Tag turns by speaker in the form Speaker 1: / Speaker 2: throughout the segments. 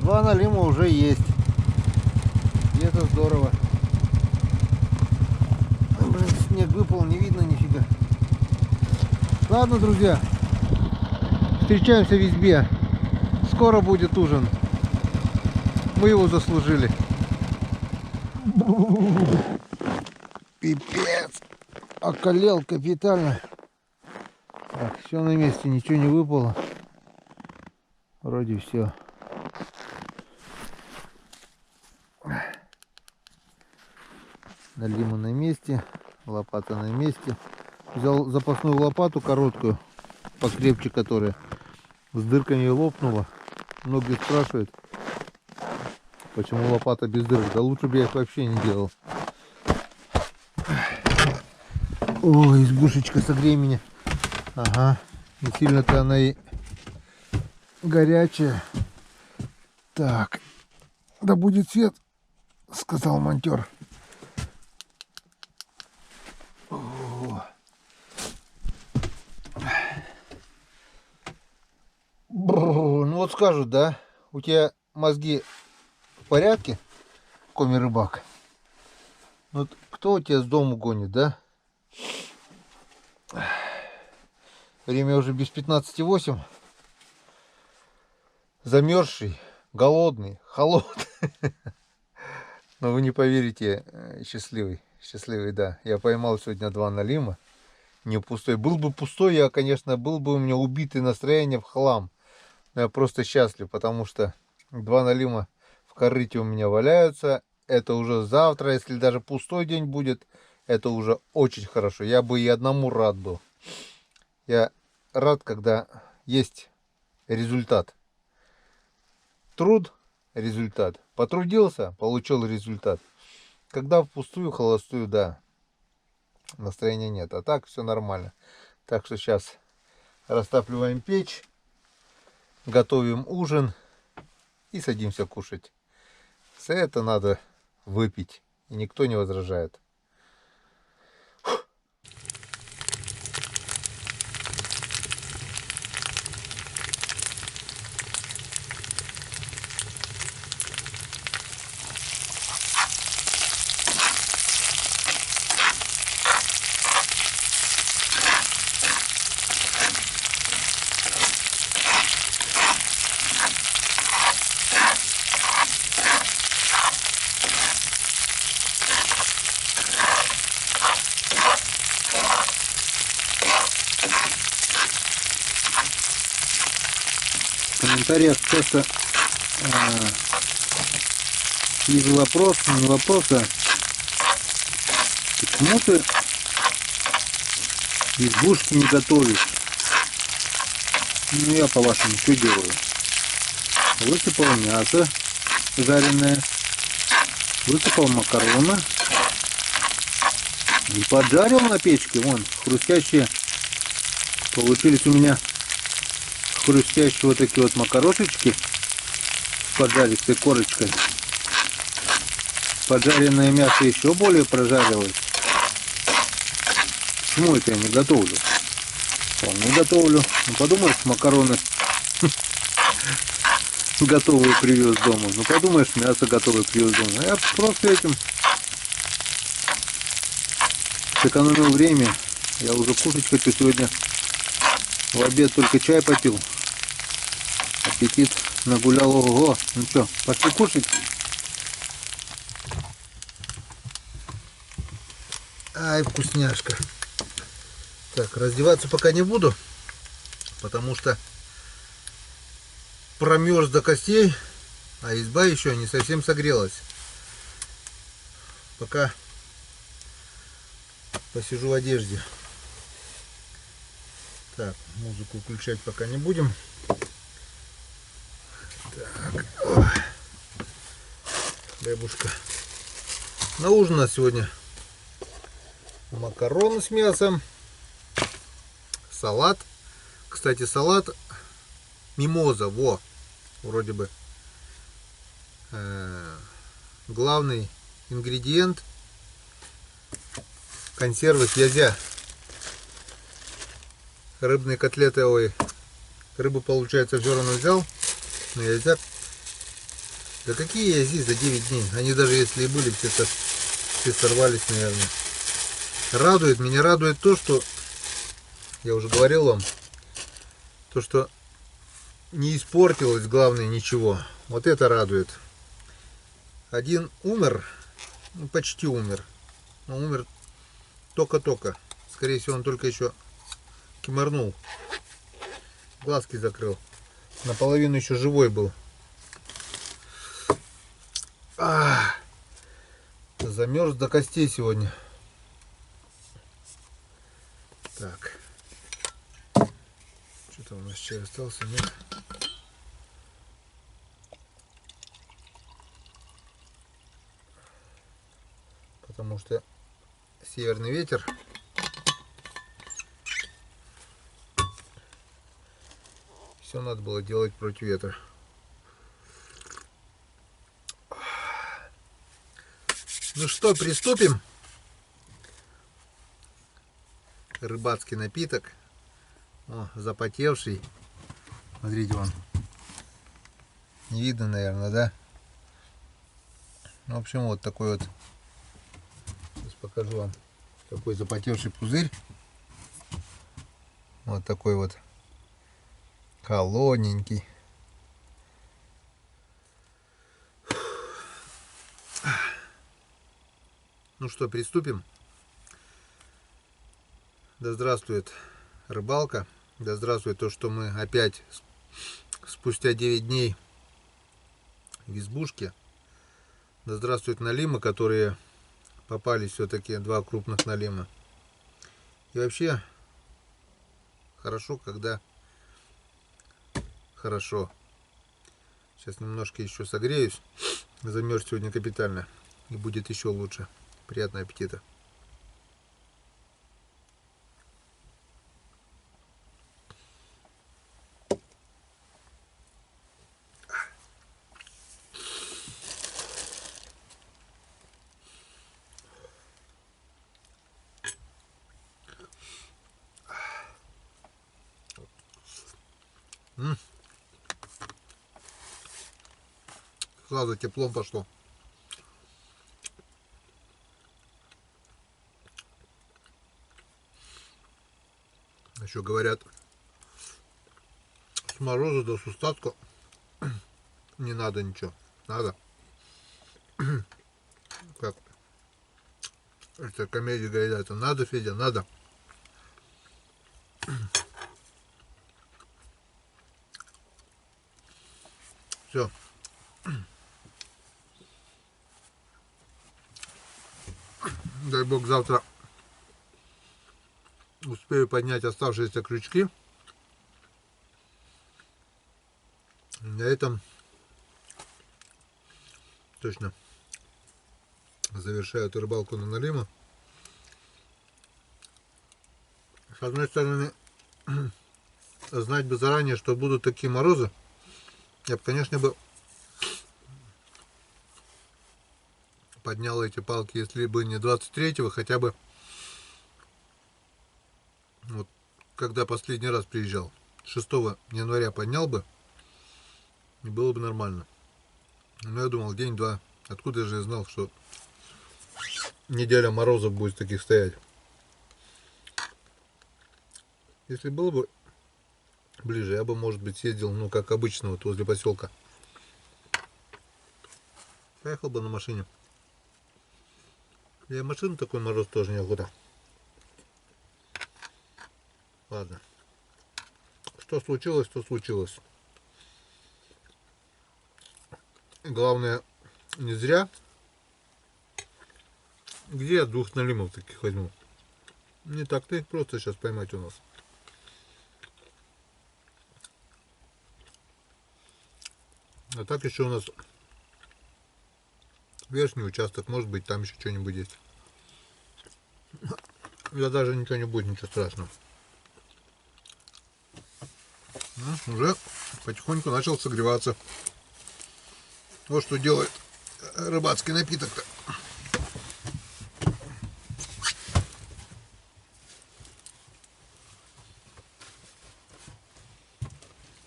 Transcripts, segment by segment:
Speaker 1: Два налима уже есть. И это здорово. Блин, снег выпал, не видно нифига. Ладно, друзья. Встречаемся в избе. Скоро будет ужин. Мы его заслужили. Пипец. Околел капитально. Так, все на месте, ничего не выпало. Вроде все. Налима на месте, лопата на месте. Взял запасную лопату короткую, покрепче которая, с дырками лопнула. Многие спрашивают, почему лопата без дырок. Да лучше бы я их вообще не делал. Ой, избушечка, согрей меня. Ага, не сильно-то она и горячая. Так, да будет свет, сказал монтер. Ну вот скажут, да, у тебя мозги в порядке, коми-рыбак? Вот кто у тебя с дому гонит, да? Время уже без 15:08. Замерзший, голодный, холодный. Но вы не поверите, счастливый, да. Я поймал сегодня 2 налима. Не пустой. Был бы пустой, я, конечно, был бы у меня убитое настроение в хлам. Но я просто счастлив, потому что 2 налима в корыте у меня валяются. Это уже завтра, если даже пустой день будет, это уже очень хорошо. Я бы и одному рад был. Я рад, когда есть результат. Труд, результат. Потрудился, получил результат. Когда впустую, холостую, да, настроения нет. А так все нормально. Так что сейчас растапливаем печь, готовим ужин и садимся кушать. За это надо выпить, и никто не возражает. В комментариях часто вижу вопрос, не вопрос, а почему ты избушки не готовишь? Ну я по-вашему что делаю? Высыпал мясо жареное, высыпал макароны и поджарил на печке. Вон, хрустящие получились у меня. Хрустящие вот такие вот макарошечки с поджаристой корочкой. Поджаренное мясо еще более прожарилось. Почему это я не готовлю? Вполне готовлю. Ну подумаешь, макароны готовые привез дома. Ну подумаешь, мясо готовое привез дома. Я просто этим сэкономил время. Я уже кушать хочу сегодня. В обед только чай попил. Аппетит нагулял, ого. Ну что, пошли кушать? Ай, вкусняшка. Так, раздеваться пока не буду, потому что промерз до костей, а изба еще не совсем согрелась. Пока посижу в одежде. Так, музыку включать пока не будем. Так, ой. Хлебушка. На ужин у нас сегодня макароны с мясом, салат. Кстати, салат мимоза, во, вроде бы главный ингредиент консервы кьязя. Рыбные котлеты, ой, рыбу, получается, все равно взял, но язяк Да какие я здесь за 9 дней? Они даже если и были, все сорвались, наверное. Меня радует то, что, я уже говорил вам, то, что не испортилось, главное, ничего. Вот это радует. Один умер, ну, почти умер. Но умер только-только. Скорее всего, он только еще кимарнул. Глазки закрыл. Наполовину еще живой был. Замерз до костей сегодня. Так. Что-то у нас чай остался, нет? Потому что северный ветер. Все надо было делать против ветра. Ну что, приступим? Рыбацкий напиток. О, запотевший. Смотрите, вон. Не видно, наверное, да? Ну, в общем, вот такой вот. Сейчас покажу вам. Такой запотевший пузырь. Вот такой вот. Холодненький. Ну что, приступим? Да здравствует рыбалка. Да здравствует то, что мы опять спустя 9 дней в избушке. Да здравствует налимы, которые попались все-таки, 2 крупных налима. И вообще хорошо, когда хорошо. Сейчас немножко еще согреюсь. Замерз сегодня капитально. И будет еще лучше. Приятного аппетита. Сразу теплом пошло. Еще говорят, с мороза до сустатку не надо ничего. Надо. Как это комедия говорит, это надо, Федя, надо. Все. Дай бог завтра успею поднять оставшиеся крючки. На этом точно завершаю эту рыбалку на налима. С одной стороны, знать бы заранее, что будут такие морозы, я бы, конечно, поднял эти палки, если бы не 23-го, хотя бы вот когда последний раз приезжал, 6 января поднял бы, и было бы нормально. Но я думал, день-два. Откуда же я знал, что неделя морозов будет таких стоять? Если было бы ближе, я бы, может быть, съездил, ну, как обычно, вот возле поселка. Поехал бы на машине. Я машину такой мороз тоже неохота. Ладно. Что случилось, то случилось. Главное, не зря. Где я 2 налимов таких возьму? Не так-то их просто сейчас поймать у нас. А так еще у нас верхний участок, может быть, там еще что-нибудь есть. Я даже ничего не будет, ничего страшного. Ну, уже потихоньку начал согреваться. Вот что делает рыбацкий напиток-то.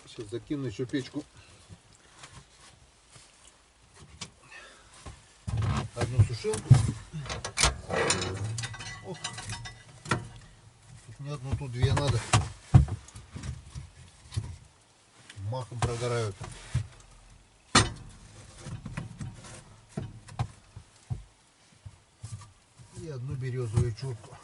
Speaker 1: Сейчас закину еще печку одну сушилку. Ох. Тут не одну, тут две надо. Махом прогорают. И одну березовую чурку.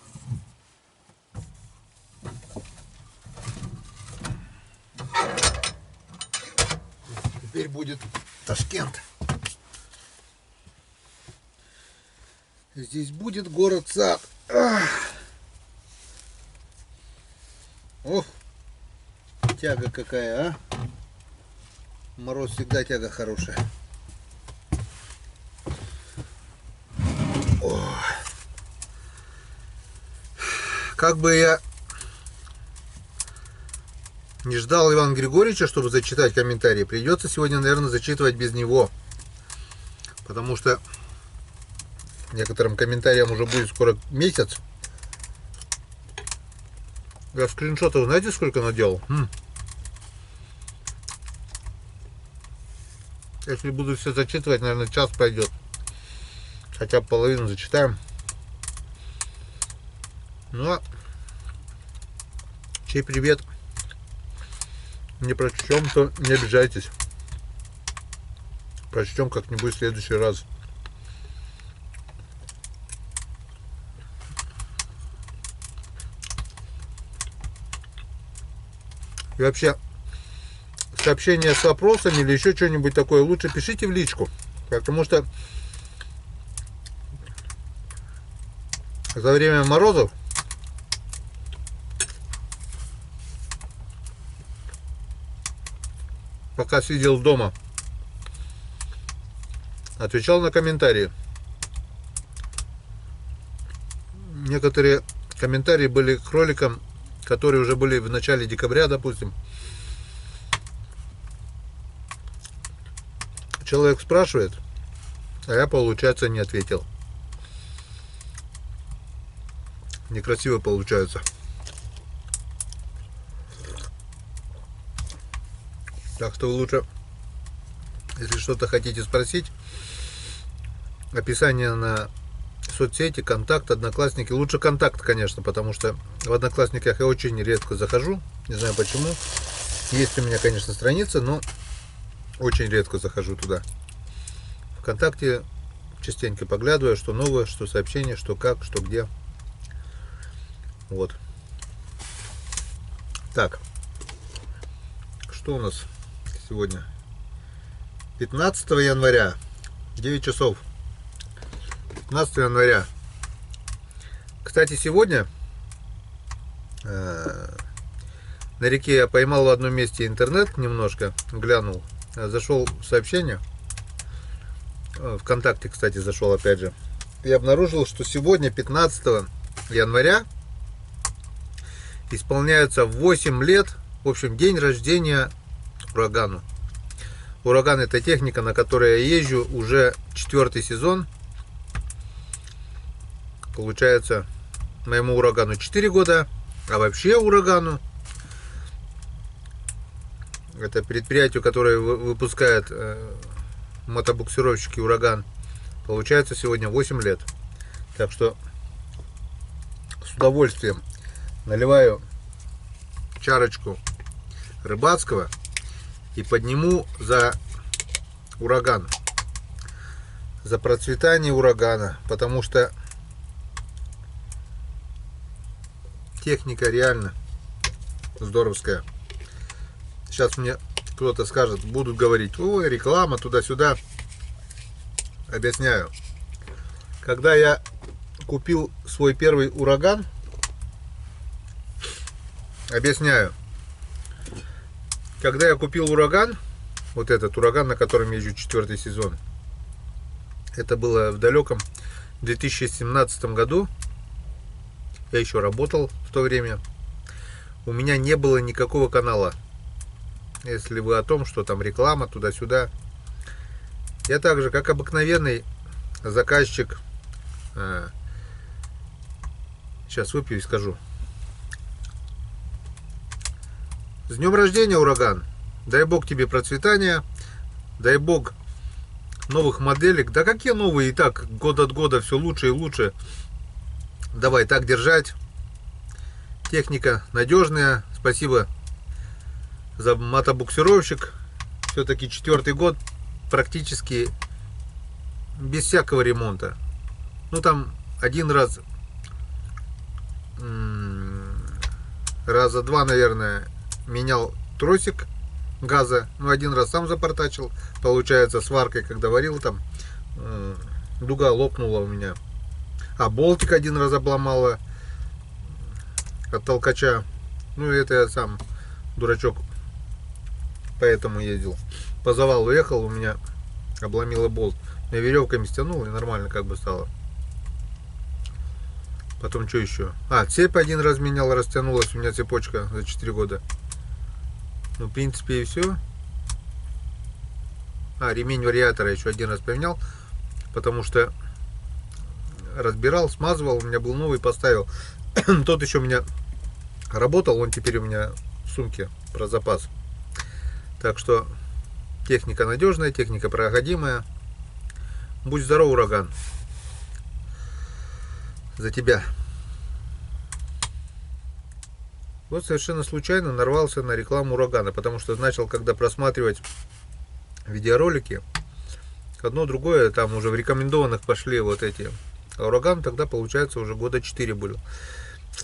Speaker 1: Теперь будет Ташкент. Здесь будет город-сад. Ох, тяга какая, а? Мороз всегда тяга хорошая. Ох. Как бы я не ждал Ивана Григорьевича, чтобы зачитать комментарии, придется сегодня, наверное, зачитывать без него. Потому что некоторым комментариям уже будет скоро месяц. Я скриншотов знаете сколько наделал? Если буду все зачитывать, наверное, час пройдет. Хотя бы половину зачитаем. Ну а чей привет не прочтем, то не обижайтесь. Прочтем как-нибудь в следующий раз. И вообще, сообщения с вопросами или еще что-нибудь такое, лучше пишите в личку. Потому что за время морозов пока сидел дома, отвечал на комментарии. Некоторые комментарии были к роликам, которые уже были в начале декабря, допустим. Человек спрашивает, а я, получается, не ответил. Некрасиво получается. Так что вы лучше, если что-то хотите спросить, описание на соцсети, контакт, Одноклассники. Лучше контакт, конечно, потому что в Одноклассниках я очень редко захожу. Не знаю почему. Есть у меня, конечно, страница, но очень редко захожу туда. ВКонтакте частенько поглядываю, что новое, что сообщение, что как, что где. Вот. Так. Что у нас сегодня? 15 января. 9 часов. 15 января. Кстати, сегодня на реке я поймал в одном месте интернет, немножко глянул. Зашел в сообщение. ВКонтакте, кстати, зашел опять же. И обнаружил, что сегодня, 15 января, исполняется 8 лет, в общем, день рождения урагану. Ураган — это техника, на которой я езжу уже 4-й сезон. Получается, моему урагану 4 года, а вообще урагану, это предприятие, которое выпускает мотобуксировщики ураган, получается сегодня 8 лет. Так что с удовольствием наливаю чарочку рыбацкого и подниму за ураган, за процветание урагана, потому что техника реально здоровская. Сейчас мне кто-то скажет, будут говорить, ой, реклама туда-сюда. Объясняю. Когда я купил свой первый ураган, объясняю. Когда я купил ураган, вот этот ураган, на котором езжу 4-й сезон, это было в далеком 2017 году. Я еще работал в то время. У меня не было никакого канала. Если вы о том, что там реклама туда-сюда. Я так же, как обыкновенный заказчик. Сейчас выпью и скажу. С днем рождения, ураган! Дай Бог тебе процветания. Дай Бог новых моделек. Да какие новые? И так год от года все лучше и лучше. Давай так держать. Техника надежная. Спасибо за мотобуксировщик. Все-таки 4-й год практически без всякого ремонта. Ну там один раз, раза два, наверное, менял тросик газа. Ну, один раз сам запортачил. Получается, сваркой, когда варил, там дуга лопнула у меня. А болтик один раз обломала от толкача. Ну, это я сам дурачок, поэтому ездил. По завалу ехал, у меня обломило болт. Я веревками стянул, и нормально как бы стало. Потом что еще? А, цепь один раз менял, растянулась у меня цепочка за 4 года. Ну, в принципе, и все. А, ремень вариатора еще один раз поменял, потому что разбирал, смазывал, у меня был новый, поставил. Тот еще у меня работал, он теперь у меня в сумке про запас. Так что техника надежная, техника проходимая. Будь здоров, ураган. За тебя. Вот совершенно случайно нарвался на рекламу урагана, потому что начал, когда просматривать видеоролики, одно другое, там уже в рекомендованных пошли вот эти. А ураган тогда, получается, уже года 4 был.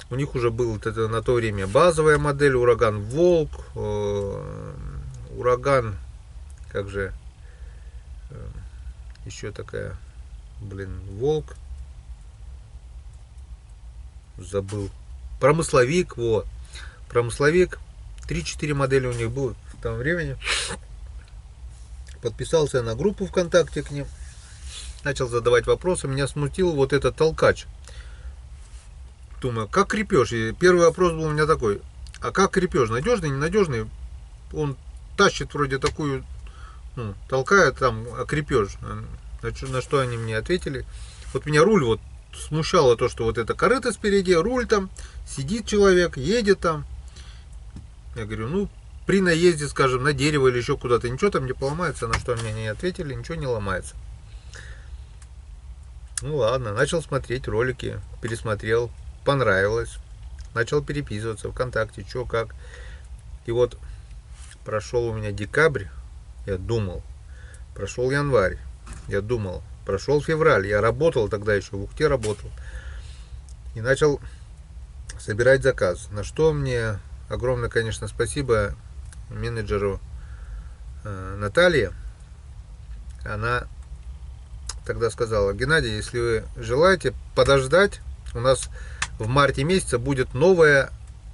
Speaker 1: У них уже был вот это на то время базовая модель, ураган Волк, ураган, как же, еще такая, Волк, забыл, промысловик, вот, промысловик, 3-4 модели у них было в том времени. Подписался на группу ВКонтакте к ним, начал задавать вопросы, меня смутил вот этот толкач. Думаю, как крепеж? И первый вопрос был у меня такой: а как крепеж? Надежный, ненадежный? Он тащит вроде такую, ну, толкает там, а крепеж? На что они мне ответили? Вот меня руль вот смущало то, что вот это корыто спереди, руль там, сидит человек, едет там. Я говорю, ну, при наезде, скажем, на дерево или еще куда-то, ничего там не поломается. На что мне не ответили, ничего не ломается. Ну ладно, начал смотреть ролики, пересмотрел, понравилось, начал переписываться ВКонтакте, что как. И вот прошел у меня декабрь, я думал, прошел январь, я думал, прошел февраль, я работал тогда еще, в Ухте работал, и начал собирать заказ. На что мне огромное, конечно, спасибо менеджеру Наталье. Она тогда сказала: Геннадий, если вы желаете подождать, у нас в марте месяце будет новая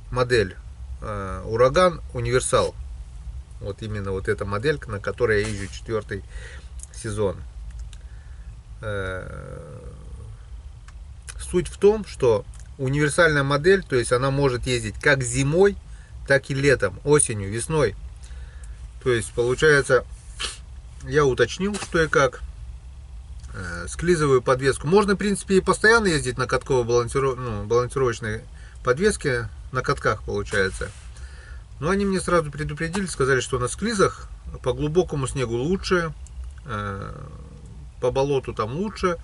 Speaker 1: модель, ураган универсал. Вот именно вот эта моделька, на которой я езжу 4-й сезон. Суть в том, что универсальная модель, то есть она может ездить как зимой, так и летом, осенью, весной. То есть получается, я уточнил, что и как. Склизовую подвеску можно, в принципе, и постоянно ездить на балансировочной подвеске, на катках, получается. Но они мне сразу предупредили, сказали, что на склизах по глубокому снегу лучше, по болоту там лучше,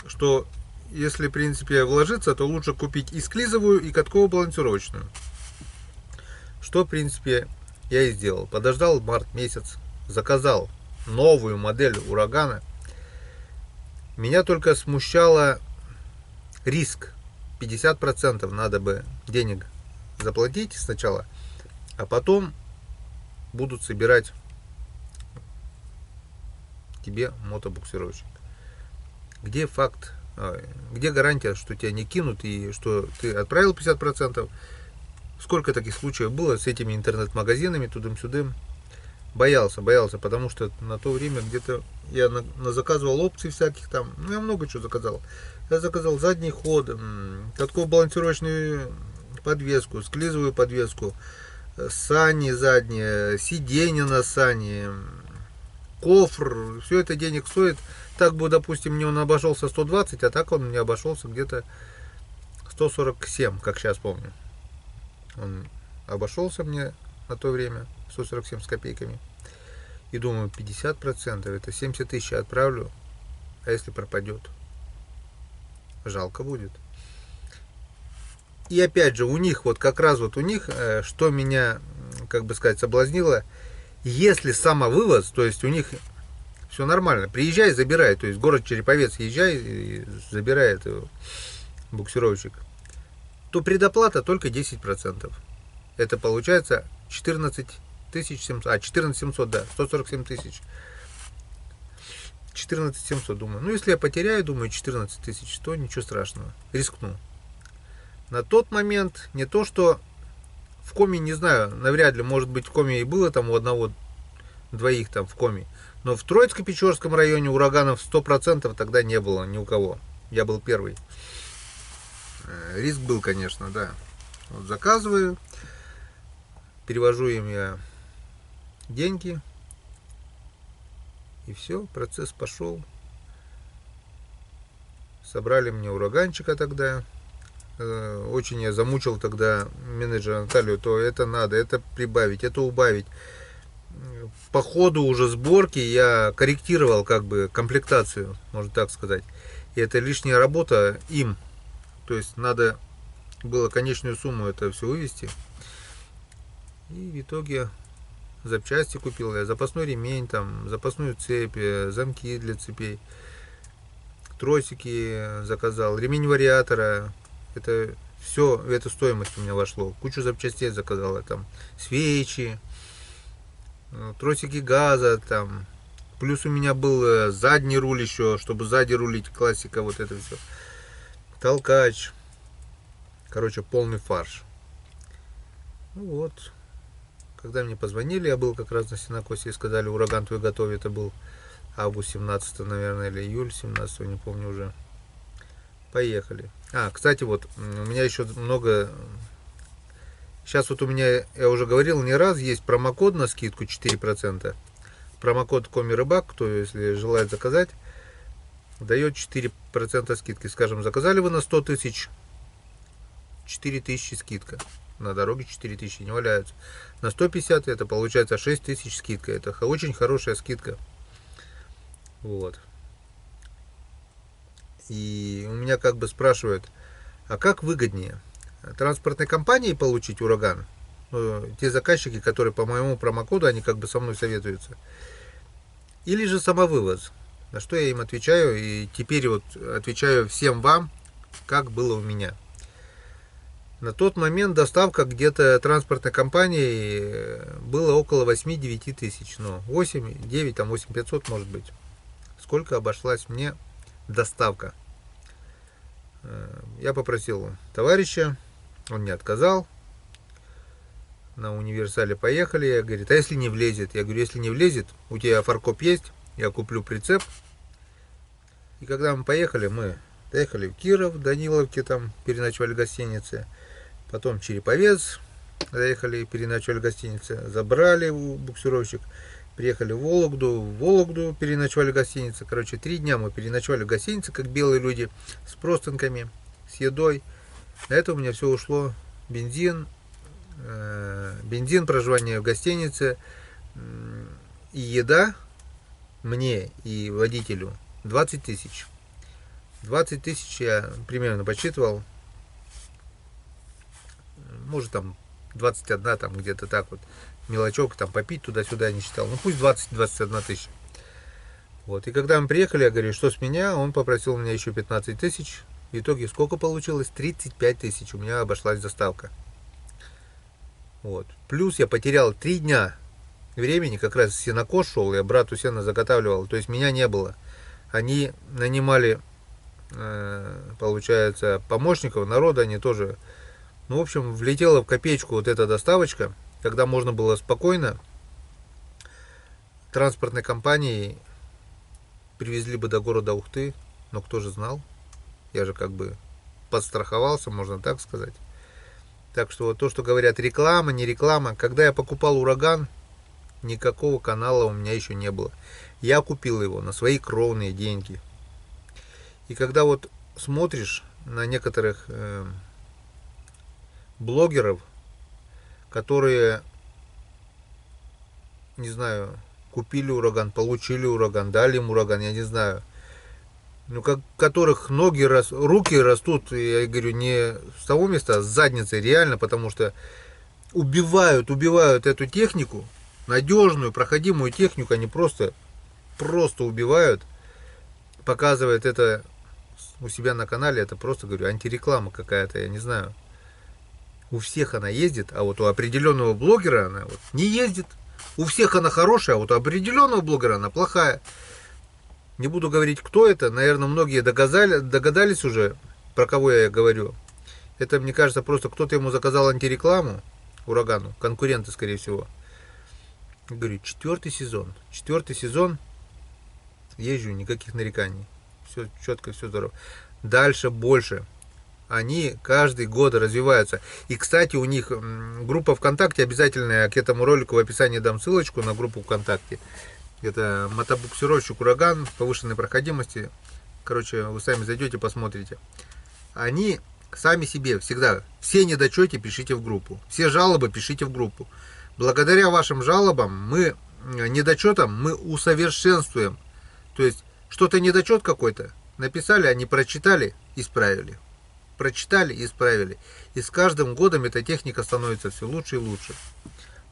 Speaker 1: что если, в принципе, вложиться, то лучше купить и склизовую, и катково-балансировочную. Что, в принципе, я и сделал. Подождал март месяц, заказал новую модель урагана. Меня только смущало риск. 50% надо бы денег заплатить сначала, а потом будут собирать тебе мотобуксировщик. Где факт, где гарантия, что тебя не кинут и что ты отправил 50%? Сколько таких случаев было с этими интернет-магазинами, тудым-сюдым. Боялся, потому что на то время где-то я заказывал опций всяких там, ну я много чего заказал. Я заказал задний ход, катково-балансировочную подвеску, склизовую подвеску, сани задние, сиденья на сани, кофр, все это денег стоит. Так бы, допустим, мне он обошелся 120, а так он мне обошелся где-то 147, как сейчас помню. Он обошелся мне на то время 147 с копейками. И думаю, 50% это 70 тысяч я отправлю, а если пропадет? Жалко будет. И опять же, у них, вот как раз вот у них, что меня, как бы сказать, соблазнило, если самовывоз, то есть у них все нормально, приезжай, забирай, то есть город Череповец, езжай и забирает его буксировщик, то предоплата только 10%. Это получается 14 700, 14 700, да, 147 тысяч. 14 700, думаю. Ну, если я потеряю, думаю, 14 тысяч, то ничего страшного. Рискну. На тот момент не то, что в коме, не знаю, навряд ли, может быть, в коме и было там у одного, двоих там в коме. Но в Троицко-Печорском районе ураганов 100% тогда не было ни у кого. Я был первый. Риск был, конечно, да. Вот заказываю, перевожу им я деньги. И все, процесс пошел. Собрали мне ураганчика тогда. Очень я замучил тогда менеджера Наталью, то это надо, это прибавить, это убавить. По ходу уже сборки я корректировал как бы комплектацию, можно так сказать. И это лишняя работа им. То есть надо было конечную сумму это все вывести. И в итоге запчасти купил я, запасной ремень, там, запасную цепь, замки для цепей, тросики заказал, ремень вариатора. Это все, в эту стоимость у меня вошло. Кучу запчастей заказал я там, свечи, тросики газа там. Плюс у меня был задний руль еще, чтобы сзади рулить, классика, вот это все. Толкач. Короче, полный фарш. Ну вот. Когда мне позвонили, я был как раз на сенокосе и сказали, ураган твой готов. Это был август 17, наверное, или июль 17, не помню уже. Поехали. Кстати, вот, у меня еще много... Сейчас вот у меня, я уже говорил не раз, есть промокод на скидку 4%. Промокод Коми-Рыбак, кто, если желает заказать, дает 4% скидки. Скажем, заказали вы на 100 тысяч, 4 тысячи скидка. На дороге 4 тысячи не валяются. На 150 это получается 6 тысяч скидка. Это очень хорошая скидка. Вот. И у меня как бы спрашивают, а как выгоднее? Транспортной компании получить ураган? Те заказчики, которые по моему промокоду, они как бы со мной советуются. Или же самовывоз? На что я им отвечаю. И теперь вот отвечаю всем вам, как было у меня. На тот момент доставка где-то транспортной компании было около 8-9 тысяч. Ну, 8, 9, там 8 500 может быть. Сколько обошлась мне доставка? Я попросил товарища, он мне отказал. На универсале поехали. Я говорю, а если не влезет? Я говорю, если не влезет, у тебя фаркоп есть, я куплю прицеп. И когда мы поехали доехали в Киров, в Даниловке, там переночевали в гостинице. Потом Череповец, доехали, переночевали в гостинице. Забрали буксировщик. Приехали в Вологду переночевали в гостинице. Короче, 3 дня мы переночевали в гостинице, как белые люди, с простынками, с едой. На это у меня все ушло. Бензин, проживание в гостинице и еда мне и водителю 20 тысяч. 20 тысяч я примерно подсчитывал. Может там 21, там где-то так вот. Мелочевка там попить туда-сюда не считал. Ну пусть 20-21 тысяча. Вот. И когда мы приехали, я говорю, что с меня? Он попросил у меня еще 15 тысяч. В итоге сколько получилось? 35 тысяч. У меня обошлась доставка. Вот. Плюс я потерял 3 дня времени. Как раз сенокос шел. Я брату сено заготавливал. То есть меня не было. Они нанимали, получается, помощников народа. Они тоже... Ну, в общем, влетела в копеечку вот эта доставочка. Когда можно было спокойно транспортной компанией привезли бы до города Ухты, но кто же знал? Я же как бы подстраховался, можно так сказать. Так что вот то, что говорят реклама, не реклама. Когда я покупал ураган, никакого канала у меня еще не было. Я купил его на свои кровные деньги. И когда вот смотришь на некоторых блогеров, которые, не знаю, купили ураган, получили ураган, дали им ураган, я не знаю. Ну, как, которых руки растут, я говорю, не с того места, а с задницы, реально, потому что убивают эту технику, надежную, проходимую технику, они просто убивают, показывают это у себя на канале, это просто, говорю, антиреклама какая-то, я не знаю. У всех она ездит, а вот у определенного блогера она вот не ездит. У всех она хорошая, а вот у определенного блогера она плохая. Не буду говорить, кто это. Наверное, многие догадались уже, про кого я говорю. Это, мне кажется, просто кто-то ему заказал антирекламу, урагану, конкуренты, скорее всего. Я говорю, четвертый сезон, езжу, никаких нареканий. Все четко, все здорово. Дальше больше. Они каждый год развиваются. И, кстати, у них группа ВКонтакте, обязательно я к этому ролику в описании дам ссылочку на группу ВКонтакте. Это мотобуксировщик ураган повышенной проходимости. Короче, вы сами зайдете, посмотрите. Они сами себе всегда, все недочеты пишите в группу. Все жалобы пишите в группу. Благодаря вашим жалобам, недочетам, мы усовершенствуем. То есть, что-то недочет какой-то, написали, они прочитали, исправили. Прочитали и исправили. И с каждым годом эта техника становится все лучше и лучше.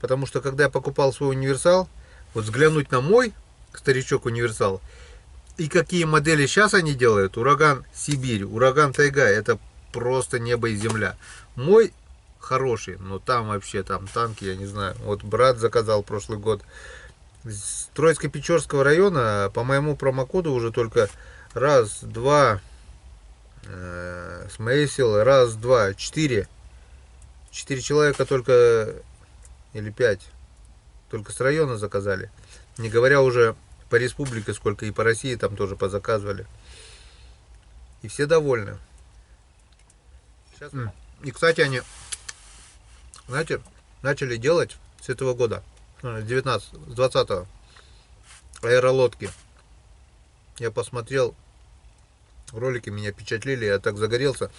Speaker 1: Потому что, когда я покупал свой универсал, вот взглянуть на мой старичок универсал, и какие модели сейчас они делают, ураган Сибирь, ураган Тайга, это просто небо и земля. Мой хороший, но там вообще, там танки, я не знаю. Вот брат заказал прошлый год с Троицко-Печорского района, по моему промокоду уже только раз, два, с моей силы, раз, два, четыре. 4 человека только, или 5, только с района заказали. Не говоря уже по республике, сколько и по России там тоже позаказывали. И все довольны. Сейчас... И, кстати, они, знаете, начали делать с этого года, с 20-го, аэролодки. Я посмотрел, ролики меня впечатлили, я так загорелся.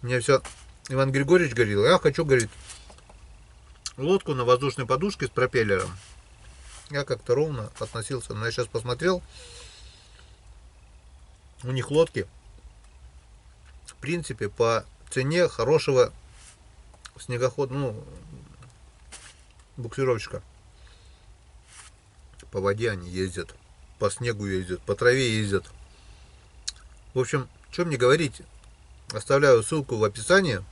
Speaker 1: Мне все Иван Григорьевич говорил, я хочу, говорит, лодку на воздушной подушке с пропеллером. Я как-то ровно относился, но я сейчас посмотрел, у них лодки, в принципе, по цене хорошего снегохода, ну, буксировщика. По воде они ездят, по снегу ездят, по траве ездят. В общем, что мне говорить, оставляю ссылку в описании.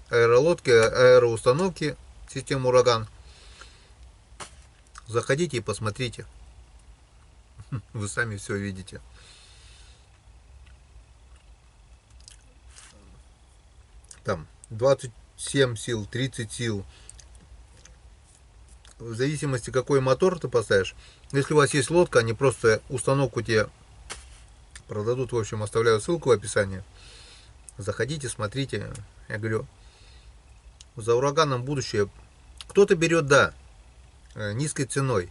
Speaker 1: Аэролодки, аэроустановки системы ураган. Заходите и посмотрите. Вы сами все видите. Там 27 сил, 30 сил. В зависимости, какой мотор ты поставишь. Если у вас есть лодка, они просто установку тебе продадут. В общем, оставляю ссылку в описании. Заходите, смотрите. Я говорю, за ураганом будущее. Кто-то берет, да, низкой ценой.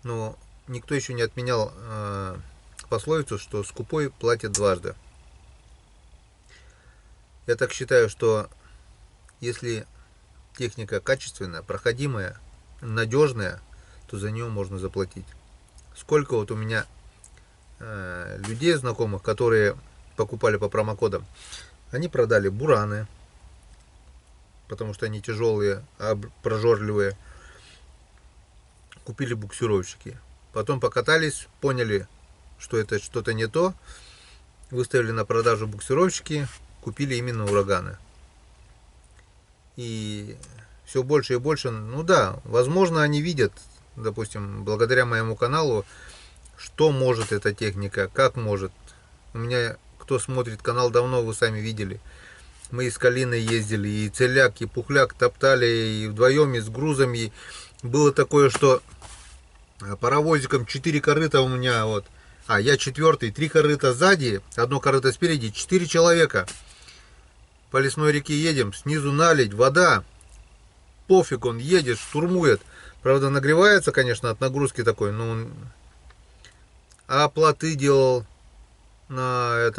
Speaker 1: Но никто еще не отменял пословицу, что скупой платит дважды. Я так считаю, что если техника качественная, проходимая, надежная, то за нее можно заплатить. Сколько вот у меня людей знакомых, которые покупали по промокодам, они продали бураны, потому что они тяжелые, прожорливые. Купили буксировщики. Потом покатались, поняли, что это что-то не то. Выставили на продажу буксировщики, купили именно ураганы. И все больше и больше, ну да, возможно, они видят, допустим, благодаря моему каналу, что может эта техника, как может. У меня, кто смотрит канал давно, вы сами видели. Мы и с Калиной ездили, и Целяк, и Пухляк топтали, и вдвоем, и с грузами. Было такое, что паровозиком 4 корыта у меня, вот. Я четвертый, 3 корыта сзади, одно корыто спереди, 4 человека. По лесной реке едем, снизу наледь, вода. Пофиг, он едет, штурмует. Правда, нагревается, конечно, от нагрузки такой, но он... А плоты делал на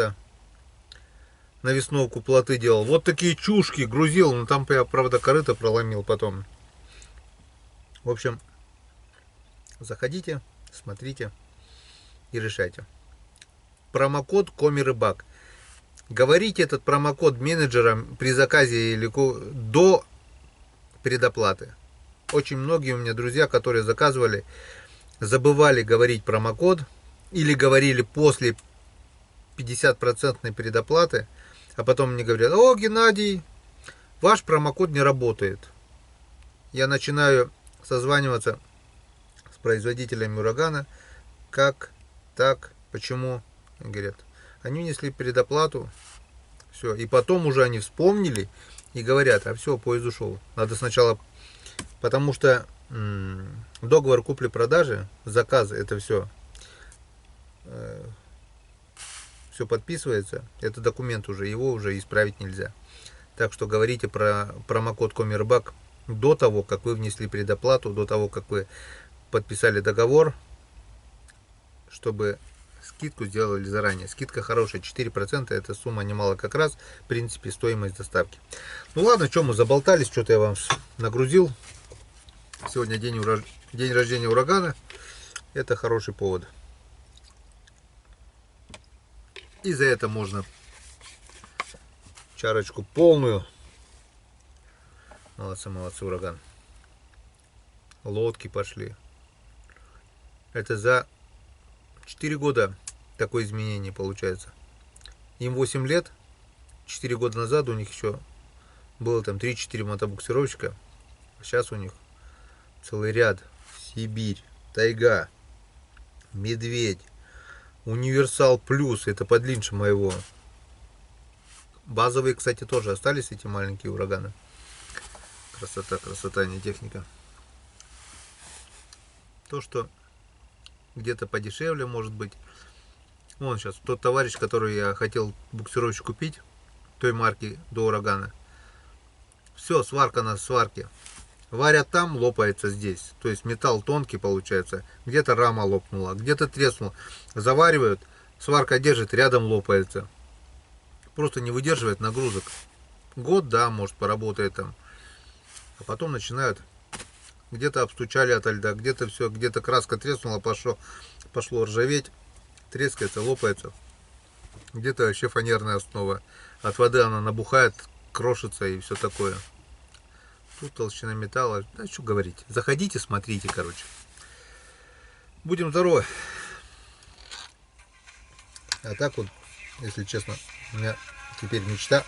Speaker 1: весновку, плоты делал. Вот такие чушки грузил, но там я, правда, корыто проломил потом. В общем, Заходите, смотрите и решайте. Промокод Коми-Рыбак. Говорите этот промокод менеджерам при заказе или до предоплаты. Очень многие у меня друзья, которые заказывали, забывали говорить промокод или говорили после 50% предоплаты, а потом мне говорят: о, Геннадий, ваш промокод не работает. Я начинаю созваниваться с производителями урагана. Как так? Почему? Говорят, они внесли предоплату. Все. И потом уже они вспомнили и говорят: а все, поезд ушел. Надо сначала, потому что договор купли-продажи, заказы, это все подписывается. Это документ уже, его уже исправить нельзя. Так что говорите про промокод Коми-Рыбак до того, как вы внесли предоплату, до того, как вы подписали договор, чтобы скидку сделали заранее. Скидка хорошая, 4%, это сумма немало как раз, в принципе, стоимость доставки. Ну ладно, что мы заболтались, что-то я вам нагрузил. Сегодня день рождения урагана, это хороший повод. И за это можно чарочку полную. Молодцы, молодцы, ураган. Лодки пошли. Это за 4 года такое изменение получается. Им 8 лет. 4 года назад у них еще было там 3-4 мотобуксировщика. А сейчас у них целый ряд. Сибирь, Тайга, Медведь, Универсал Плюс. Это подлиннее моего. Базовые, кстати, тоже остались, эти маленькие ураганы. Красота, красота, не техника. То, что где-то подешевле, может быть. Вон сейчас тот товарищ, который я хотел буксировщик купить, той марки до урагана. Все, сварка на сварке. Варят там, лопается здесь. То есть металл тонкий получается. Где-то рама лопнула, где-то треснула. Заваривают, сварка держит, рядом лопается. Просто не выдерживает нагрузок. Год, да, может, поработает там. А потом начинают. Где-то обстучали ото льда, где-то все, где-то краска треснула, пошло ржаветь, трескается, лопается. Где-то вообще фанерная основа. От воды она набухает, крошится и все такое. Тут толщина металла. Да что говорить. Заходите, смотрите, короче. Будем здоровы. А так вот, если честно, у меня теперь мечта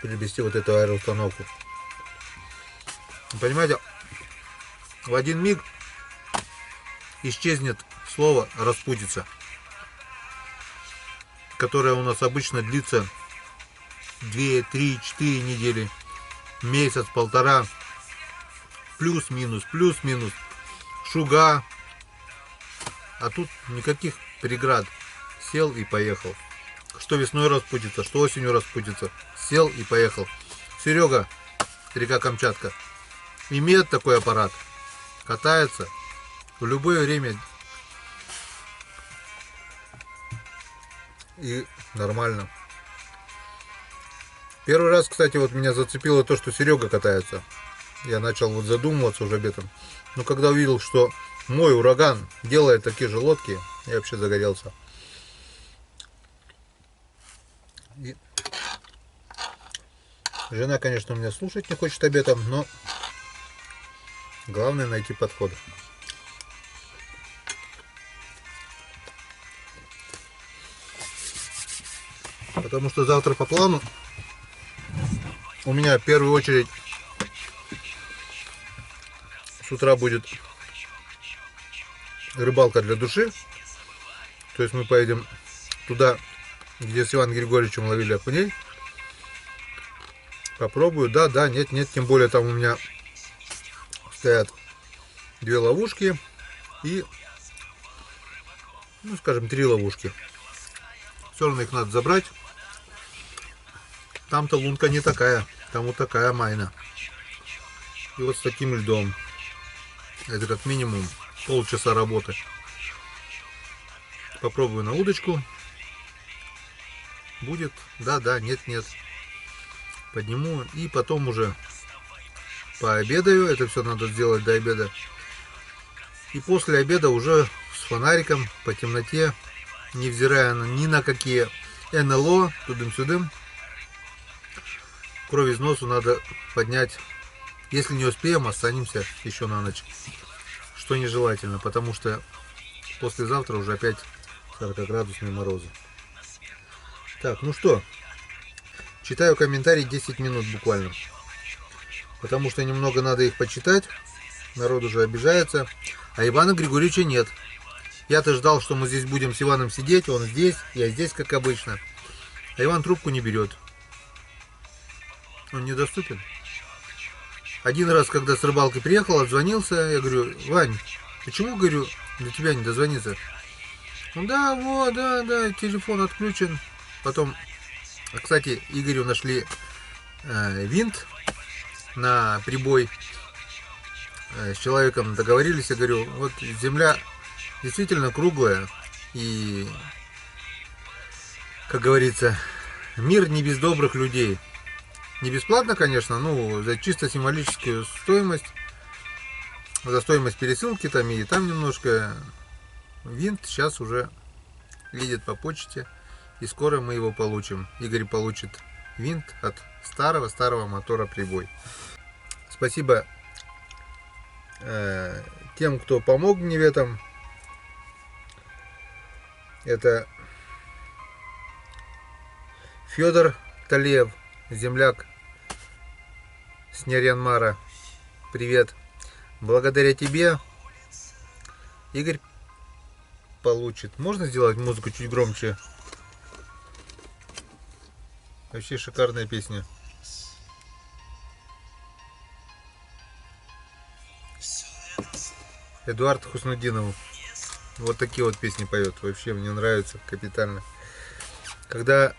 Speaker 1: приобрести вот эту аэроустановку. Понимаете, в один миг исчезнет слово распутица, которое у нас обычно длится 2, 3, 4 недели, месяц, полтора, плюс-минус, шуга. А тут никаких преград. Сел и поехал. Что весной распутится, что осенью распутится. Сел и поехал. Серега, река Камчатка, имеет такой аппарат. Катается в любое время. И нормально. Первый раз, кстати, вот меня зацепило то, что Серега катается. Я начал вот задумываться уже об этом. Но когда увидел, что мой ураган делает такие же лодки, я вообще загорелся. И жена, конечно, меня слушать не хочет об этом, но главное найти подход. Потому что завтра по плану у меня в первую очередь с утра будет рыбалка для души. То есть мы поедем туда, где с Иваном Григорьевичем ловили окуней. Попробую. Да, нет, тем более там у меня стоят 2 ловушки и, ну скажем, 3 ловушки. Все равно их надо забрать. Там-то лунка не такая, там вот такая майна. И вот с таким льдом. Это как минимум полчаса работы. Попробую на удочку. Будет, да, нет. Подниму и потом уже пообедаю. Это все надо сделать до обеда. И после обеда уже с фонариком по темноте, невзирая ни на какие НЛО, тудым-сюдым, кровь из носу надо поднять. Если не успеем, останемся еще на ночь. Что нежелательно, потому что послезавтра уже опять 40-градусные морозы. Так, ну что, читаю комментарии 10 минут буквально. Потому что немного надо их почитать. Народ уже обижается. А Ивана Григорьевича нет. Я-то ждал, что мы здесь будем с Иваном сидеть. Он здесь, я здесь, как обычно. А Иван трубку не берет. Он недоступен. Один раз, когда с рыбалки приехал, отзвонился. Я говорю: Вань, почему, говорю, до тебя не дозвониться? Ну да, вот, да, телефон отключен. Потом, кстати, Игорю нашли винт на прибой. С человеком договорились, я говорю: вот земля действительно круглая. И, как говорится, мир не без добрых людей. Не бесплатно, конечно, ну, за чисто символическую стоимость. За стоимость пересылки там и там немножко. Винт сейчас уже едет по почте. И скоро мы его получим. Игорь получит винт от старого мотора прибой. Спасибо тем, кто помог мне в этом. Это Федор Талиев, земляк с Нярьянмара. Привет. Благодаря тебе Игорь получит. Можно сделать музыку чуть громче? Вообще шикарная песня. Эдуард Хуснутдинов. Вот такие вот песни поет. Вообще мне нравится капитально. Когда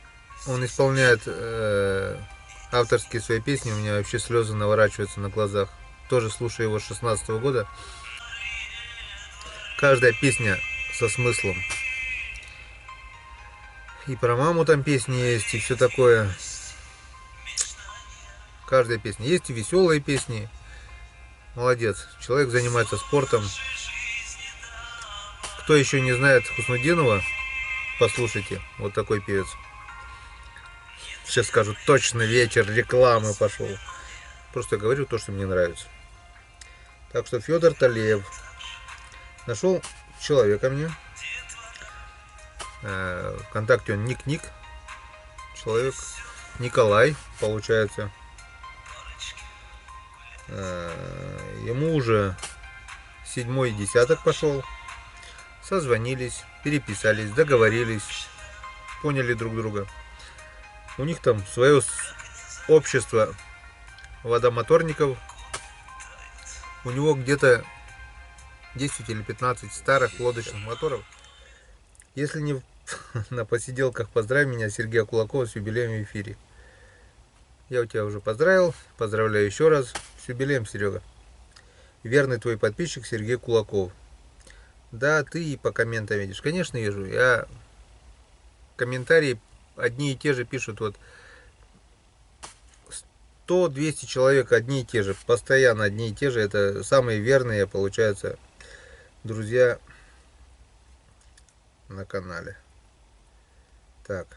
Speaker 1: он исполняет авторские свои песни, у меня вообще слезы наворачиваются на глазах. Тоже слушаю его с 16 года. Каждая песня со смыслом. И про маму там песни есть, и все такое. Каждая песня. Есть и веселые песни. Молодец. Человек занимается спортом. Кто еще не знает Хуснутдинова, послушайте. Вот такой певец. Сейчас скажут: точно вечер рекламы пошел. Просто говорю то, что мне нравится. Так что Федор Талиев. Нашел человека мне. ВКонтакте он ник. Человек Николай, получается. Ему уже 7-й десяток пошел. Созвонились, переписались, договорились, поняли друг друга. У них там свое общество водомоторников. У него где-то 10 или 15 старых лодочных моторов. Если не на посиделках, поздравь меня, Сергея Кулакова, с юбилеем в эфире. Я у тебя уже поздравил. Поздравляю еще раз. С юбилеем, Серега. Верный твой подписчик Сергей Кулаков. Да, ты и по комментам видишь. Конечно, вижу. Я комментарии одни и те же пишут. Вот 100-200 человек одни и те же. Постоянно одни и те же. Это самые верные, получается, друзья на канале. Так.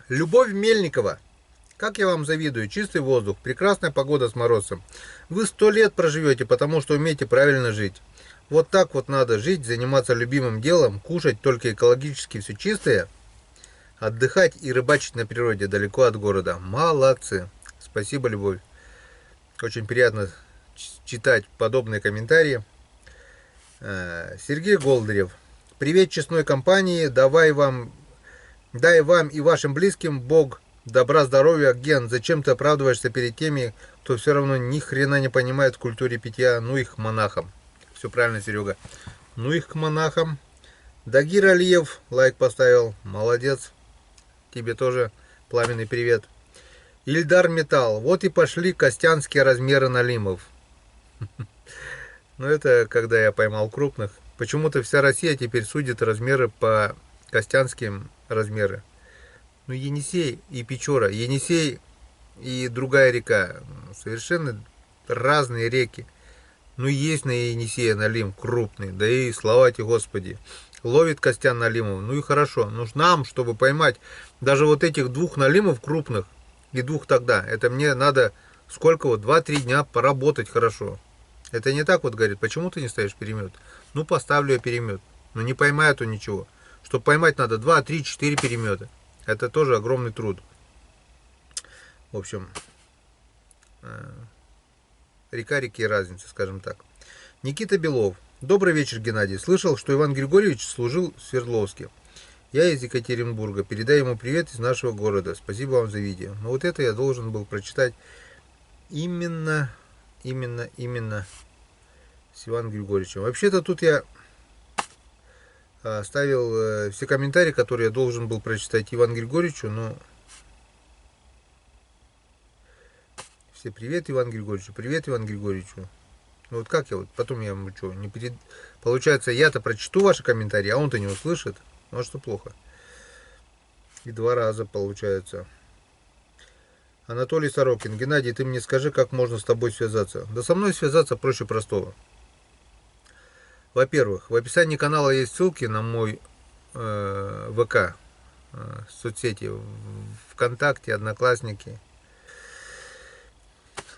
Speaker 1: Любовь Мельникова. Как я вам завидую. Чистый воздух, прекрасная погода с морозом. Вы 100 лет проживете, потому что умеете правильно жить. Вот так вот надо жить, заниматься любимым делом, кушать только экологически все чистое, отдыхать и рыбачить на природе, далеко от города. Молодцы. Спасибо, Любовь. Очень приятно читать подобные комментарии. Сергей Голдарев. Привет честной компании. Дай вам и вашим близким Бог добра, здоровья. Ген, зачем ты оправдываешься перед теми, кто все равно ни хрена не понимает в культуре питья? Ну их к монахам. Все правильно, Серега. Ну их к монахам. Дагир Алиев лайк поставил. Молодец. Тебе тоже пламенный привет. Ильдар Металл. Вот и пошли костянские размеры налимов. Ну это когда я поймал крупных. Почему-то вся Россия теперь судит размеры по костянским размеры. Ну Енисей и Печора. Енисей и другая река. Совершенно разные реки. Ну, есть на Енисея налим крупный, да и слава тебе Господи. Ловит Костян налимов, ну и хорошо. Ну, нам, чтобы поймать даже вот этих двух налимов крупных, и двух тогда, это мне надо сколько вот, 2-3 дня поработать хорошо. Это не так вот говорит, почему ты не ставишь перемет? Ну, поставлю я перемет. Но не поймаю то ничего. Чтобы поймать надо 2-3-4 перемета. Это тоже огромный труд. В общем, река реки разница, скажем так. Никита Белов. Добрый вечер, Геннадий. Слышал, что Иван Григорьевич служил в Свердловске. Я из Екатеринбурга. Передай ему привет из нашего города. Спасибо вам за видео. Но вот это я должен был прочитать именно с Иваном Григорьевичем. Вообще-то тут я оставил все комментарии, которые я должен был прочитать Ивану Григорьевичу, но все привет Ивану Григорьевичу, привет Ивану Григорьевичу. Ну вот как я вот, потом я ему что, не перед... Получается, я-то прочту ваши комментарии, а он-то не услышит. Ну а что плохо. И 2 раза получается. Анатолий Сорокин. Геннадий, ты мне скажи, как можно с тобой связаться? Да со мной связаться проще простого. Во-первых, в описании канала есть ссылки на мой ВК, соцсети, ВКонтакте, Одноклассники.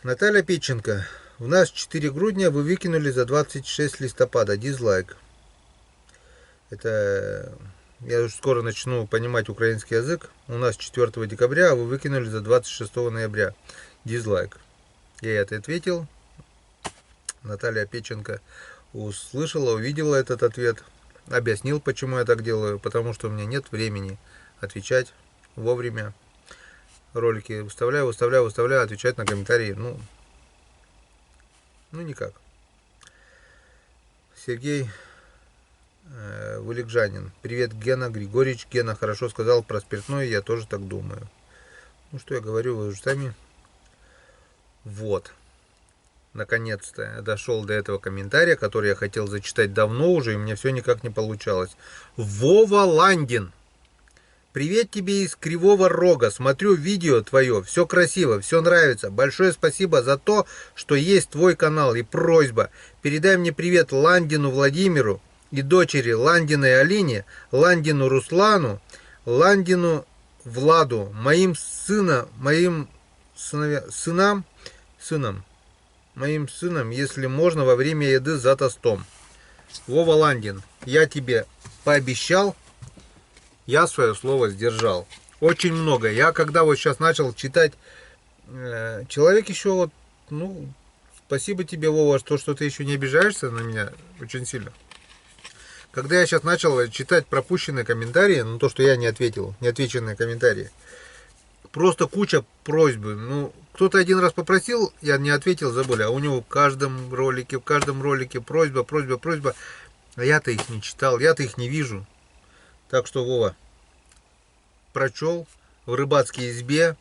Speaker 1: Наталья Петченко. В нас 4 грудня вы выкинули за 26 листопада. Дизлайк. Это... Я уже скоро начну понимать украинский язык. У нас 4 декабря, а вы выкинули за 26 ноября. Дизлайк. Я ей ответил. Наталья Петченко услышала, увидела этот ответ. Объяснил, почему я так делаю. Потому что у меня нет времени отвечать вовремя. Ролики выставляю, отвечать на комментарии. Ну никак. Сергей Вылегжанин. Привет, Гена Григорьевич. Гена хорошо сказал про спиртное, я тоже так думаю. Ну что я говорю, вы уже сами. Вот. Наконец-то я дошел до этого комментария, который я хотел зачитать давно уже, и у меня все никак не получалось. Вова Ландин. Привет тебе из Кривого Рога. Смотрю видео твое. Все красиво, все нравится. Большое спасибо за то, что есть твой канал. И просьба, передай мне привет Ландину Владимиру и дочери Ландиной Алине, Ландину Руслану, Ландину Владу, моим сынам, если можно, во время еды за тостом. Вова Ландин, я тебе пообещал, я свое слово сдержал. Очень много. Я когда вот сейчас начал читать, человек еще вот, ну, спасибо тебе, Вова, что ты еще не обижаешься на меня очень сильно. Когда я сейчас начал читать пропущенные комментарии, ну то, что я не ответил, неотвеченные комментарии, просто куча просьбы. Ну, кто-то один раз попросил, я не ответил, забыли, а у него в каждом ролике просьба. А я-то их не читал, я-то их не вижу. Так что, Вова, прочел в рыбацкой избе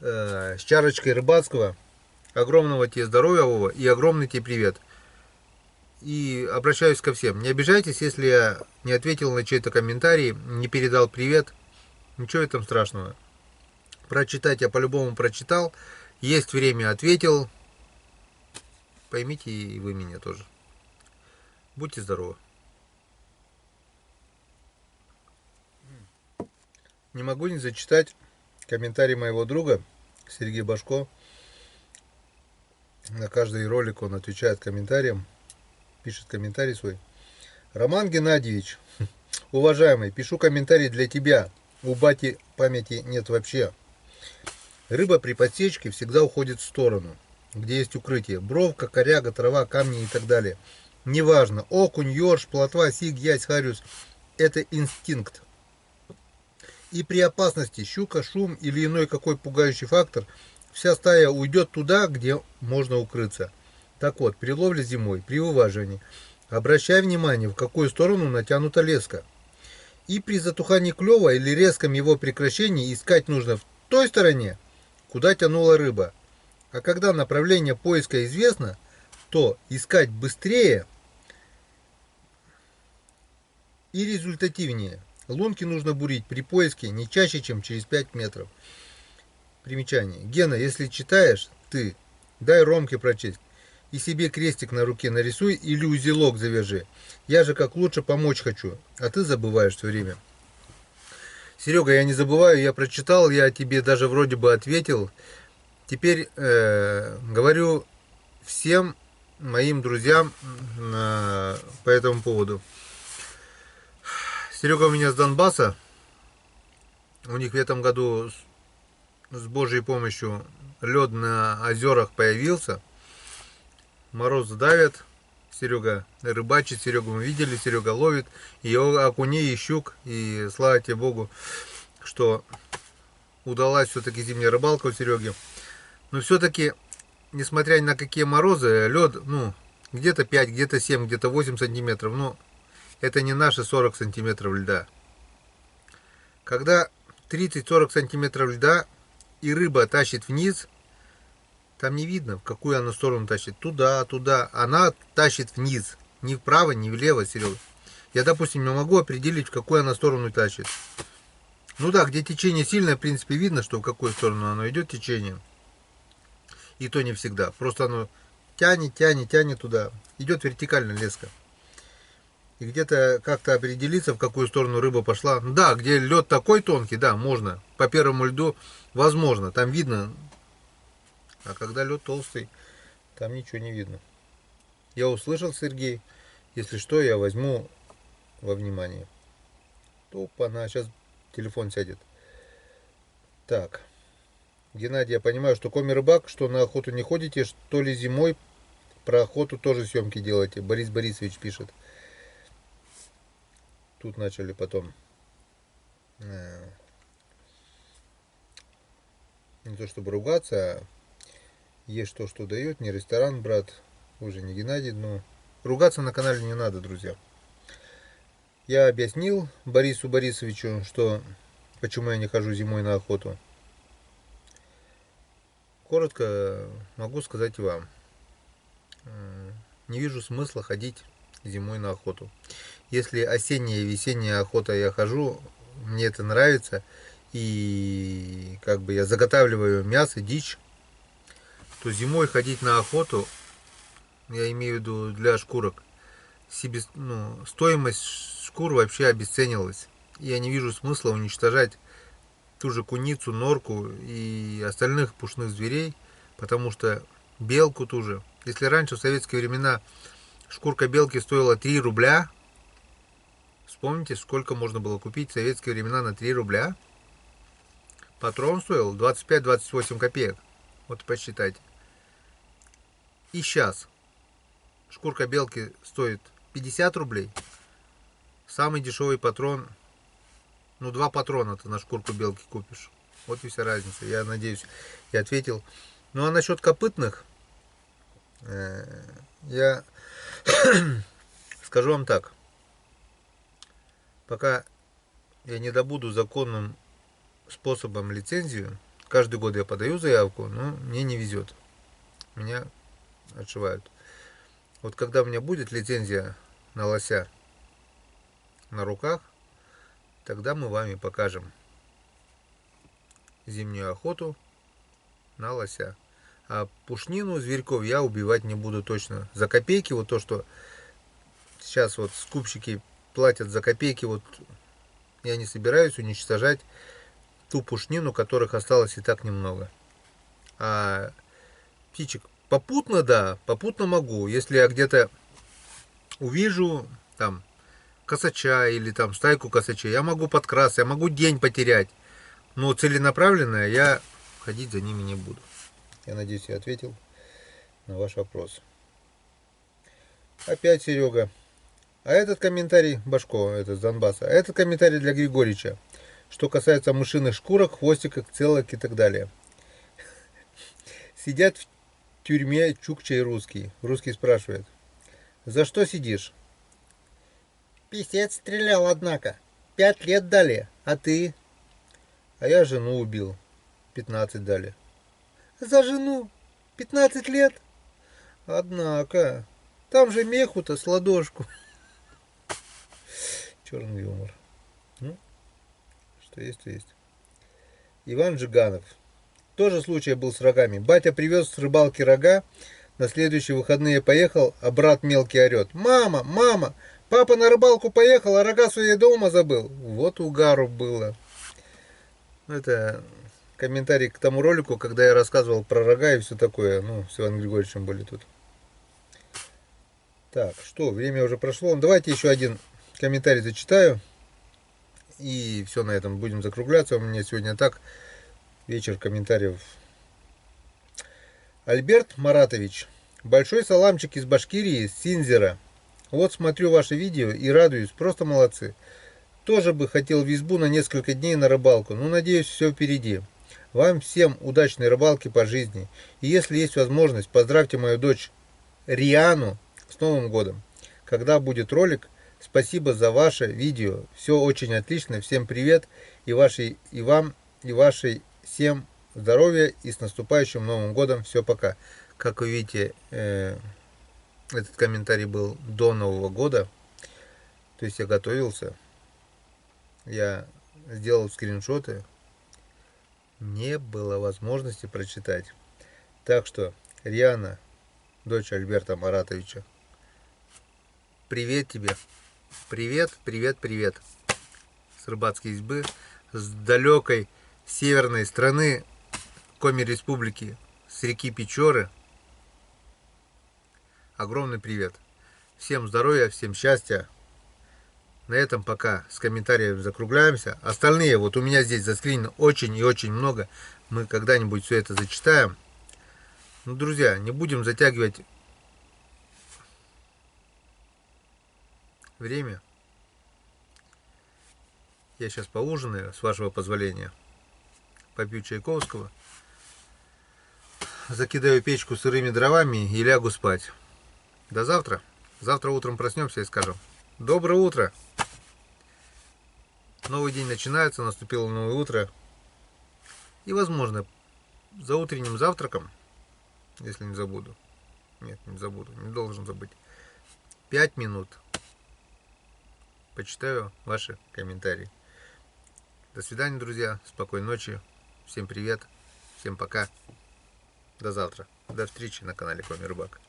Speaker 1: с чарочкой рыбацкого. Огромного тебе здоровья, Вова, и огромный тебе привет. И обращаюсь ко всем. Не обижайтесь, если я не ответил на чей-то комментарий, не передал привет. Ничего в этом страшного. Прочитать я по-любому прочитал. Есть время, ответил. Поймите и вы меня тоже. Будьте здоровы. Не могу не зачитать комментарий моего друга Сергея Башко. На каждый ролик он отвечает комментарием. Пишет комментарий свой. Роман Геннадьевич, уважаемый, пишу комментарий для тебя. У бати памяти нет вообще. Рыба при подсечке всегда уходит в сторону, где есть укрытие. Бровка, коряга, трава, камни и так далее. Неважно, окунь, ёрш, плотва, сиг, язь, хариус. Это инстинкт. И при опасности щука, шум или иной какой пугающий фактор, вся стая уйдет туда, где можно укрыться. Так вот, при ловле зимой, при вываживании, обращай внимание, в какую сторону натянута леска. И при затухании клёва или резком его прекращении искать нужно в той стороне, куда тянула рыба. А когда направление поиска известно, то искать быстрее и результативнее. Лунки нужно бурить при поиске не чаще, чем через 5 метров. Примечание. Гена, если читаешь, ты дай Ромке прочесть. И себе крестик на руке нарисуй или узелок завяжи. Я же как лучше помочь хочу, а ты забываешь все время. Серега, я не забываю, я прочитал, я тебе даже вроде бы ответил. Теперь говорю всем моим друзьям по этому поводу. Серега у меня с Донбасса. У них в этом году с Божьей помощью лед на озерах появился. Мороз давит. Серега рыбачит, Серегу мы видели, Серега ловит и окуней, и щук. И слава тебе Богу, что удалась все-таки зимняя рыбалка у Сереги. Но все-таки, несмотря ни на какие морозы, лед, ну, где-то 5, где-то 7, где-то 8 сантиметров. Ну, это не наши 40 сантиметров льда. Когда 30-40 сантиметров льда и рыба тащит вниз, там не видно, в какую она сторону тащит. Туда, туда. Она тащит вниз. Ни вправо, ни влево, Серега. Я, допустим, не могу определить, в какую она сторону тащит. Ну да, где течение сильное, в принципе, видно, что в какую сторону оно идет течение. И то не всегда. Просто оно тянет, тянет, тянет туда. Идет вертикально леска. И где-то как-то определиться, в какую сторону рыба пошла. Да, где лед такой тонкий, да, можно. По первому льду возможно. Там видно. А когда лед толстый, там ничего не видно. Я услышал, Сергей. Если что, я возьму во внимание. Опа-на, сейчас телефон сядет. Так. Геннадий, я понимаю, что коми-рыбак, что на охоту не ходите, что ли зимой про охоту тоже съемки делаете. Борис Борисович пишет. Тут начали потом. Не то чтобы ругаться, а есть то, что дает. Не ресторан, брат. Уже не Геннадий, но ругаться на канале не надо, друзья. Я объяснил Борису Борисовичу, что почему я не хожу зимой на охоту. Коротко могу сказать и вам. Не вижу смысла ходить зимой на охоту. Если осенняя и весенняя охота я хожу, мне это нравится, и как бы я заготавливаю мясо, дичь, то зимой ходить на охоту, я имею в виду для шкурок, стоимость шкур вообще обесценилась. Я не вижу смысла уничтожать ту же куницу, норку и остальных пушных зверей, потому что белку ту же. Если раньше в советские времена шкурка белки стоила 3 рубля, вспомните, сколько можно было купить в советские времена на 3 рубля. Патрон стоил 25-28 копеек. Вот посчитайте. И сейчас шкурка белки стоит 50 рублей. Самый дешевый патрон, 2 патрона ты на шкурку белки купишь. Вот и вся разница. Я надеюсь, я ответил. Ну а насчет копытных, я скажу вам так. Пока я не добуду законным способом лицензию, каждый год я подаю заявку, но мне не везет. Меня отшивают. Вот когда у меня будет лицензия на лося на руках, тогда мы вами покажем зимнюю охоту на лося. А пушнину, зверьков я убивать не буду точно. За копейки, вот то, что сейчас вот скупщики платят за копейки, вот я не собираюсь уничтожать ту пушнину, которых осталось и так немного. А птичек попутно, да, попутно могу. Если я где-то увижу там косача или там стайку косачей, я могу подкрасться, я могу день потерять. Но целенаправленно я ходить за ними не буду. Я надеюсь, я ответил на ваш вопрос. Опять Серега. А этот комментарий, Башко, это с Донбасса, а этот комментарий для Григорича. Что касается мышиных шкурок, хвостиков, целок и так далее. Сидят в тюрьме чукча и русский. Русский спрашивает. За что сидишь? Писец стрелял, однако. 5 лет дали. А ты? А я жену убил. 15 дали. За жену? 15 лет? Однако. Там же меху-то с ладошку. Черный юмор. Ну, что есть, то есть. Иван Жиганов. тоже случай был с рогами. Батя привез с рыбалки рога. На следующие выходные поехал, а брат мелкий орет: «Мама, мама, папа на рыбалку поехал, а рога свои дома забыл». Вот угару было. Это комментарий к тому ролику, когда я рассказывал про рога и все такое. Ну, с Иваном Григорьевичем были тут. Так, что, время уже прошло. Давайте еще один комментарий зачитаю. И все, на этом будем закругляться. У меня сегодня так, вечер комментариев. Альберт Маратович. Большой саламчик из Башкирии, с Синзера. Вот смотрю ваше видео и радуюсь, просто молодцы. Тоже бы хотел в избу на несколько дней на рыбалку, но надеюсь, все впереди. Вам всем удачной рыбалки по жизни. И если есть возможность, поздравьте мою дочь Риану с Новым годом. Когда будет ролик, спасибо за ваше видео. Все очень отлично. Всем привет. И вам, и вашей всем здоровья. И с наступающим Новым годом. Все, пока. Как вы видите, этот комментарий был до Нового года. То есть я готовился. Я сделал скриншоты. Не было возможности прочитать. Так что, Риана, дочь Альберта Маратовича, привет тебе. Привет, привет, привет. С рыбацкой избы, с далекой северной страны Коми Республики, с реки Печоры. Огромный привет. Всем здоровья, всем счастья. На этом пока с комментариями закругляемся. Остальные, вот у меня здесь заскринено очень и очень много. Мы когда-нибудь все это зачитаем. Ну, друзья, не будем затягивать время. Я сейчас поужинаю, с вашего позволения. Попью чайковского. Закидаю печку сырыми дровами и лягу спать. До завтра. Завтра утром проснемся и скажем: доброе утро. Новый день начинается, наступило новое утро. И, возможно, за утренним завтраком, если не забуду, нет, не забуду, не должен забыть, 5 минут почитаю ваши комментарии. До свидания, друзья, спокойной ночи, всем привет, всем пока, до завтра, до встречи на канале Коми Рыбак.